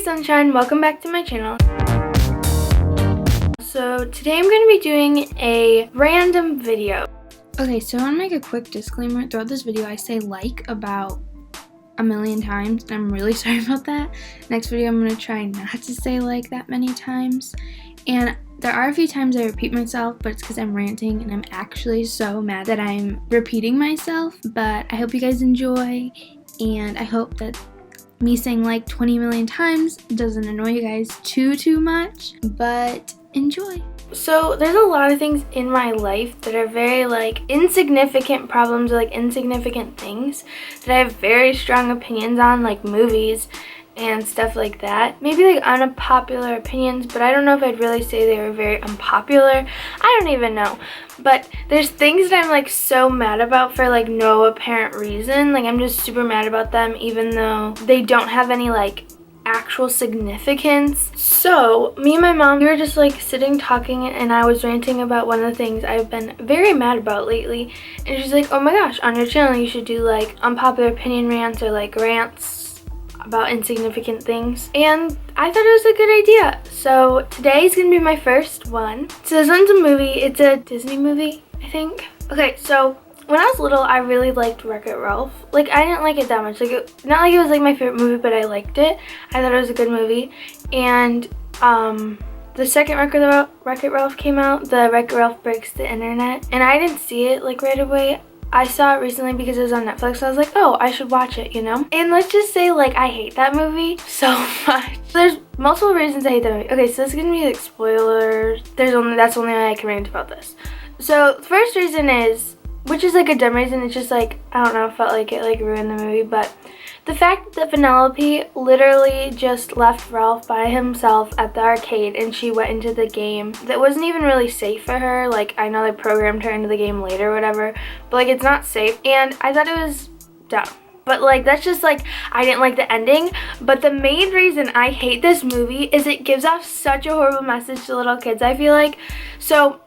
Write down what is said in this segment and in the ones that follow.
Sunshine, welcome back to my channel. So today I'm going to be doing a random video. Okay, so I want to make a quick disclaimer. Throughout this video I say like about a million times, and I'm really sorry about that. Next video I'm going to try not to say like that many times. And there are a few times I repeat myself, but it's because I'm ranting and I'm actually so mad that I'm repeating myself. But I hope you guys enjoy, and I hope that me saying like 20 million times doesn't annoy you guys too much, but enjoy. So there's a lot of things in my life that are very like insignificant problems or like insignificant things that I have very strong opinions on, like movies and stuff like that. Maybe like unpopular opinions, but I don't know if I'd really say they were very unpopular. I don't even know. But there's things that I'm like so mad about for like no apparent reason. Like I'm just super mad about them even though they don't have any like actual significance. So me and my mom, we were just like sitting talking, and I was ranting about one of the things I've been very mad about lately. And she's like, oh my gosh, on your channel you should do like unpopular opinion rants or like rants about insignificant things, and I thought it was a good idea. So today's gonna be my first one. So this one's a movie. It's a Disney movie, I think. Okay, so when I was little I really liked Wreck-It Ralph. Like I didn't like it that much, like not like it was like my favorite movie, but I liked it. I thought it was a good movie. And the second Wreck-It Ralph came out, the Wreck-It Ralph Breaks the Internet, and I didn't see it like right away. I saw it recently because it was on Netflix, so I was like, oh, I should watch it, you know? And let's just say, like, I hate that movie so much. There's multiple reasons I hate that movie. Okay, so this is gonna be, like, spoilers. That's the only way I can rant about this. So, the first reason is, which is, like, a dumb reason, it's just, like, I don't know, I felt like it, like, ruined the movie, but the fact that Vanellope literally just left Ralph by himself at the arcade and she went into the game that wasn't even really safe for her. Like, I know they programmed her into the game later or whatever, but like it's not safe, and I thought it was dumb. But like that's just like, I didn't like the ending. But the main reason I hate this movie is it gives off such a horrible message to little kids, I feel like. So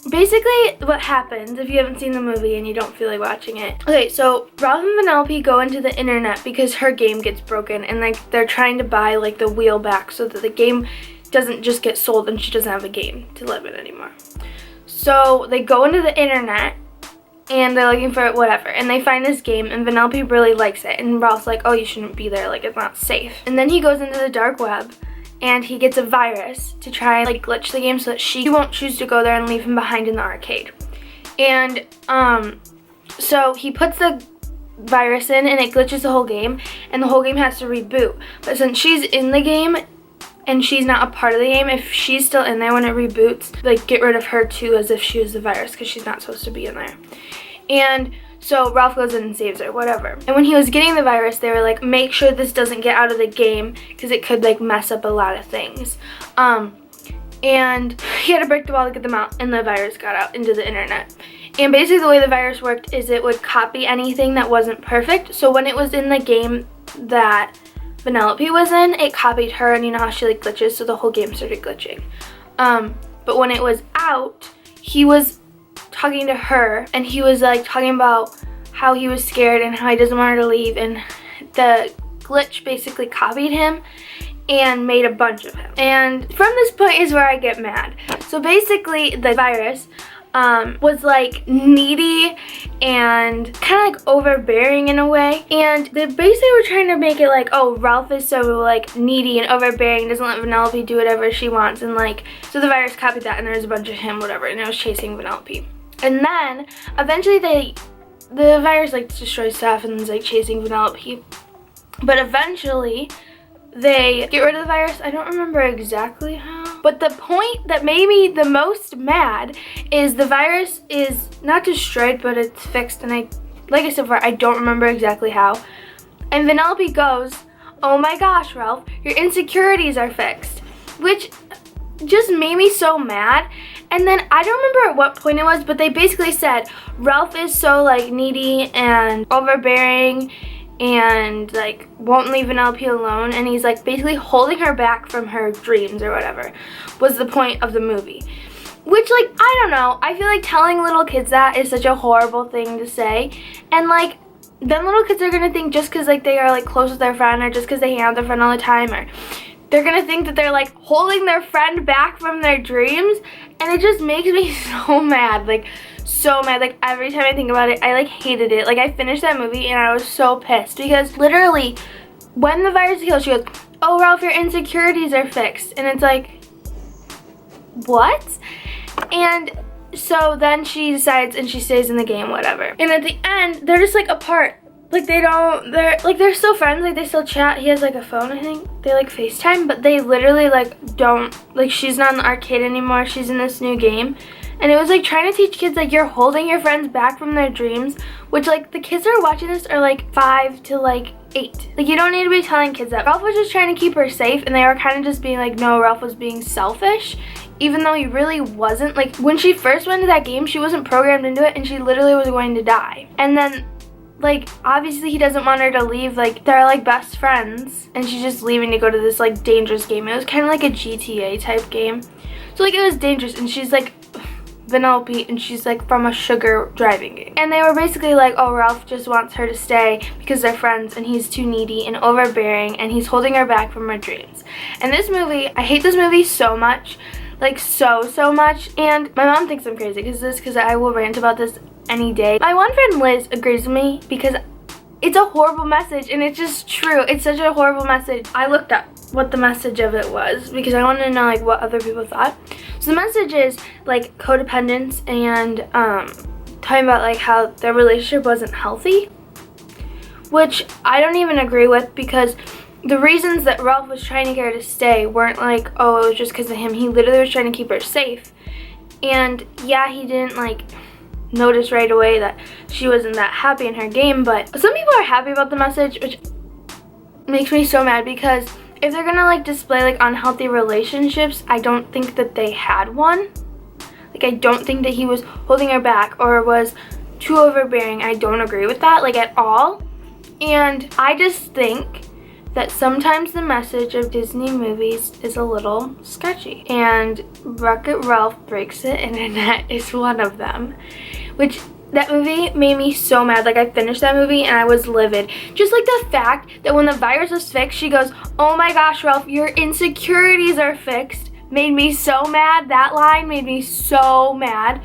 basically what happens, if you haven't seen the movie and you don't feel like watching it. Okay, so Ralph and Vanellope go into the internet because her game gets broken, and like they're trying to buy like the wheel back so that the game doesn't just get sold and she doesn't have a game to live in anymore. So they go into the internet and they're looking for it, whatever, and they find this game, and Vanellope really likes it, and Ralph's like, oh, you shouldn't be there, like it's not safe. And then he goes into the dark web and he gets a virus to try and like glitch the game so that she won't choose to go there and leave him behind in the arcade. And so he puts the virus in and it glitches the whole game, and the whole game has to reboot. But since she's in the game and she's not a part of the game, if she's still in there when it reboots, like get rid of her too as if she was the virus, because she's not supposed to be in there. And so Ralph goes in and saves her, whatever. And when he was getting the virus, they were like, make sure this doesn't get out of the game because it could like mess up a lot of things. And he had to break the wall to get them out, and the virus got out into the internet. And basically the way the virus worked is it would copy anything that wasn't perfect. So when it was in the game that Vanellope was in, it copied her, and you know how she like glitches, so the whole game started glitching. But when it was out, he was talking to her, and he was like talking about how he was scared and how he doesn't want her to leave, and the glitch basically copied him and made a bunch of him. And from this point is where I get mad. So basically the virus was like needy and kind of like overbearing in a way, and they basically were trying to make it like, oh, Ralph is so like needy and overbearing, doesn't let Vanellope do whatever she wants, and like so the virus copied that, and there was a bunch of him, whatever, and it was chasing Vanellope. And then eventually the virus like destroys stuff and is like chasing Vanellope, but eventually they get rid of the virus. I don't remember exactly how, but the point that made me the most mad is the virus is not destroyed, but it's fixed, and like I said before, I don't remember exactly how. And Vanellope goes, oh my gosh, Ralph, your insecurities are fixed, which just made me so mad. And then I don't remember at what point it was, but they basically said Ralph is so like needy and overbearing and like won't leave Vanellope alone, and he's like basically holding her back from her dreams or whatever was the point of the movie. Which, like, I don't know, I feel like telling little kids that is such a horrible thing to say, and like then little kids are gonna think just because like they are like close with their friend, or just because they hang out with their friend all the time, or they're gonna think that they're like holding their friend back from their dreams, and it just makes me so mad, like so mad. Like every time I think about it, I like hated it. Like I finished that movie and I was so pissed because literally when the virus kills, she goes, "Oh Ralph, your insecurities are fixed," and it's like, what? And so then she decides and she stays in the game, whatever. And at the end, they're just like apart. Like they're still friends, like they still chat. He has like a phone, I think. They like FaceTime, but they literally like don't, like she's not in the arcade anymore. She's in this new game. And it was like trying to teach kids like you're holding your friends back from their dreams, which like the kids that are watching this are like 5 to like 8. Like you don't need to be telling kids that. Ralph was just trying to keep her safe, and they were kind of just being like, no, Ralph was being selfish, even though he really wasn't. Like when she first went into that game, she wasn't programmed into it, and she literally was going to die. And then like obviously he doesn't want her to leave, like they're like best friends, and she's just leaving to go to this like dangerous game. It was kind of like a GTA type game, so like it was dangerous, and she's like Vanellope, and she's like from a sugar driving game. And they were basically like, oh, Ralph just wants her to stay because they're friends, and he's too needy and overbearing, and he's holding her back from her dreams. And this movie, I hate this movie so much, like so much. And my mom thinks I'm crazy because I will rant about this any day. My one friend Liz agrees with me because it's a horrible message, and it's just true. It's such a horrible message. I looked up what the message of it was because I wanted to know like what other people thought. So the message is like codependence and talking about like how their relationship wasn't healthy, which I don't even agree with, because the reasons that Ralph was trying to get her to stay weren't like, oh, it was just because of him. He literally was trying to keep her safe. And yeah, he didn't like notice right away that she wasn't that happy in her game, but some people are happy about the message, which makes me so mad, because if they're gonna like display like unhealthy relationships, I don't think that they had one. Like I don't think that he was holding her back or was too overbearing. I don't agree with that like at all. And I just think that sometimes the message of Disney movies is a little sketchy, and Wreck-It Ralph Breaks the Internet is one of them, which that movie made me so mad. Like I finished that movie and I was livid. Just like the fact that when the virus was fixed, she goes, oh my gosh, Ralph, your insecurities are fixed, made me so mad. That line made me so mad.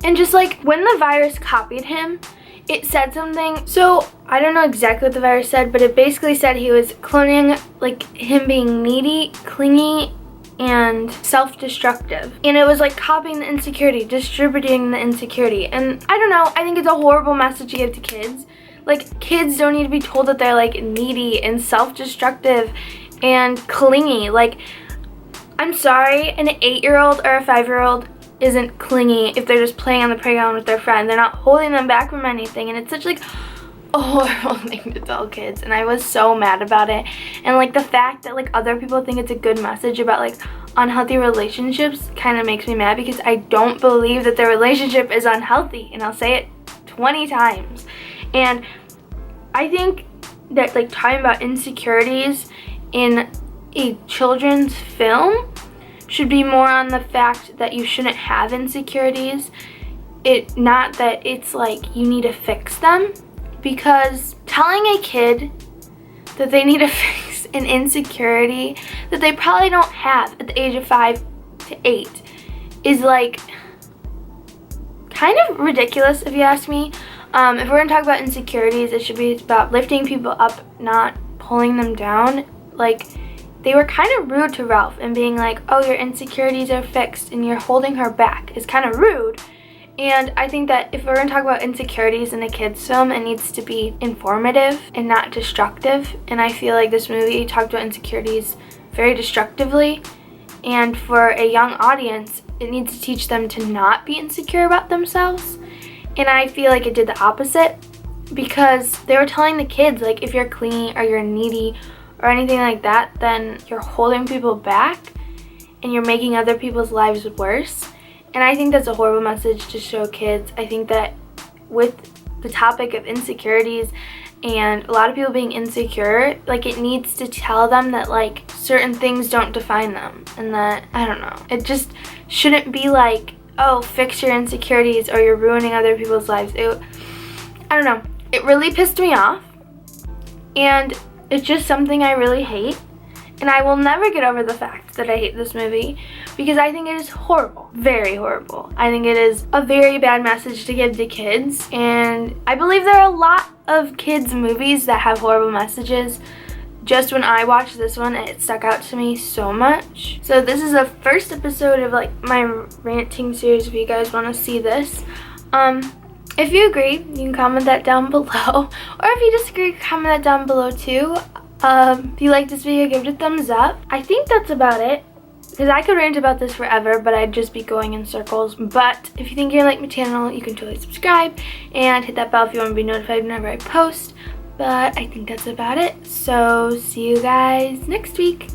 And just like when the virus copied him, it said something. So I don't know exactly what the virus said, but it basically said he was cloning like him being needy, clingy, and self-destructive. And it was like copying the insecurity, distributing the insecurity. And I don't know, I think it's a horrible message to give to kids. Like kids don't need to be told that they're like needy and self-destructive and clingy. Like I'm sorry, an 8-year-old or a 5-year-old isn't clingy if they're just playing on the playground with their friend. They're not holding them back from anything, and it's such like a horrible thing to tell kids, and I was so mad about it. And like the fact that like other people think it's a good message about like unhealthy relationships kind of makes me mad, because I don't believe that the relationship is unhealthy, and I'll say it 20 times. And I think that like talking about insecurities in a children's film should be more on the fact that you shouldn't have insecurities. Not that it's like you need to fix them, because telling a kid that they need to fix an insecurity that they probably don't have at the age of 5 to 8 is like kind of ridiculous, if you ask me. If we're gonna talk about insecurities, it should be about lifting people up, not pulling them down. Like they were kind of rude to Ralph and being like, oh, your insecurities are fixed and you're holding her back. It's kind of rude. And I think that if we're going to talk about insecurities in a kid's film, it needs to be informative and not destructive. And I feel like this movie talked about insecurities very destructively. And for a young audience, it needs to teach them to not be insecure about themselves. And I feel like it did the opposite, because they were telling the kids, like, if you're clingy or you're needy or anything like that, then you're holding people back and you're making other people's lives worse. And I think that's a horrible message to show kids. I think that with the topic of insecurities and a lot of people being insecure, like it needs to tell them that like certain things don't define them, and that, I don't know, it just shouldn't be like, oh, fix your insecurities or you're ruining other people's lives. I don't know, it really pissed me off, and it's just something I really hate. And I will never get over the fact that I hate this movie because I think it is horrible. Very horrible. I think it is a very bad message to give to kids. And I believe there are a lot of kids' movies that have horrible messages. Just when I watched this one, it stuck out to me so much. So this is the first episode of like my ranting series if you guys want to see this. If you agree, you can comment that down below. Or if you disagree, comment that down below too. If you like this video, give it a thumbs up. I think that's about it. Because I could rant about this forever, but I'd just be going in circles. But if you think you're like my channel, you can totally subscribe and hit that bell if you want to be notified whenever I post. But I think that's about it. So see you guys next week.